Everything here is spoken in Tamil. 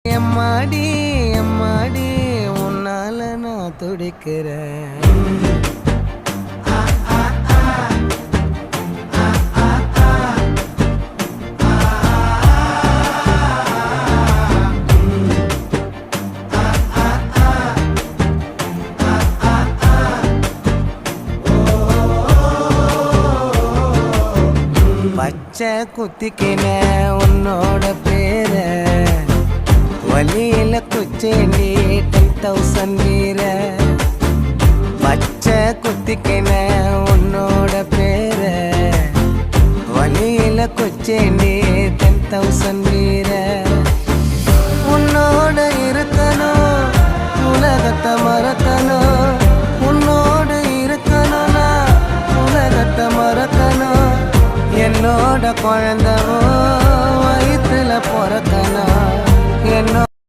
எம்மாடி எம்மாடி உன்னால நான் துடிக்கிறேன். பச்சை குத்திக்கின உன்னோட பேர வலியில குச்சேண்டி 10,000 வீர. பச்சை குத்திக்கின உன்னோட பேர வலியில குச்சேண்டி 10,000 வீர. உன்னோட இருக்கணும் உலகத்தை மறக்கணும், உன்னோட இருக்கணும்னா உலகத்தை மறக்கணும். என்னோட குழந்தவோ